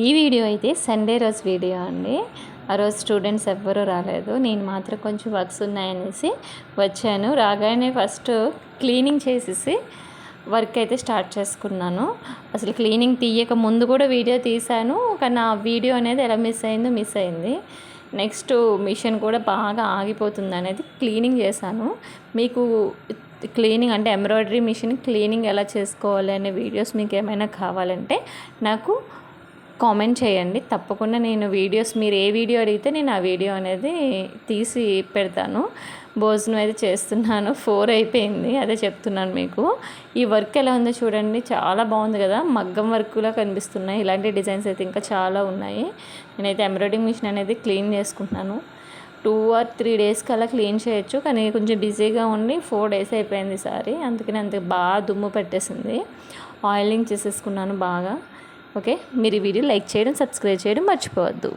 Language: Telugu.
ఈ వీడియో అయితే సండే రోజు వీడియో అండి. ఆ రోజు స్టూడెంట్స్ ఎవ్వరూ రాలేదు, నేను మాత్రం కొంచెం వర్క్స్ ఉన్నాయనేసి వచ్చాను. రాగానే ఫస్ట్ క్లీనింగ్ చేసేసి వర్క్ అయితే స్టార్ట్ చేసుకున్నాను. అసలు క్లీనింగ్ తీయక ముందు కూడా వీడియో తీశాను, కానీ ఆ వీడియో అనేది ఎలా మిస్ అయింది. నెక్స్ట్ మిషన్ కూడా బాగా ఆగిపోతుంది అనేది క్లీనింగ్ చేశాను. మీకు క్లీనింగ్ అంటే ఎంబ్రాయిడరీ మిషన్ క్లీనింగ్ ఎలా చేసుకోవాలి అనే వీడియోస్ మీకు ఏమైనా కావాలంటే నాకు కామెంట్ చేయండి. తప్పకుండా నేను వీడియోస్, మీరు ఏ వీడియో అడిగితే నేను ఆ వీడియో అనేది తీసి పెడతాను. భోజనం అయితే చేస్తున్నాను, 4 అయిపోయింది, అదే చెప్తున్నాను మీకు. ఈ వర్క్ ఎలా ఉందో చూడండి, చాలా బాగుంది కదా, మగ్గం వర్క్లా కనిపిస్తున్నాయి. ఇలాంటి డిజైన్స్ అయితే ఇంకా చాలా ఉన్నాయి. నేనైతే ఎంబ్రాయిడరింగ్ మిషన్ అనేది క్లీన్ చేసుకుంటున్నాను. 2 or 3 డేస్కి అలా క్లీన్ చేయొచ్చు, కానీ కొంచెం బిజీగా ఉండి 4 డేస్ అయిపోయింది ఈసారి. అందుకని అంత బాగా దుమ్ము పెట్టేసింది. ఆయిలింగ్ చేసేసుకున్నాను బాగా. ఓకే, మీరు ఈ వీడియో లైక్ చేయడం, సబ్స్క్రైబ్ చేయడం మర్చిపోవద్దు.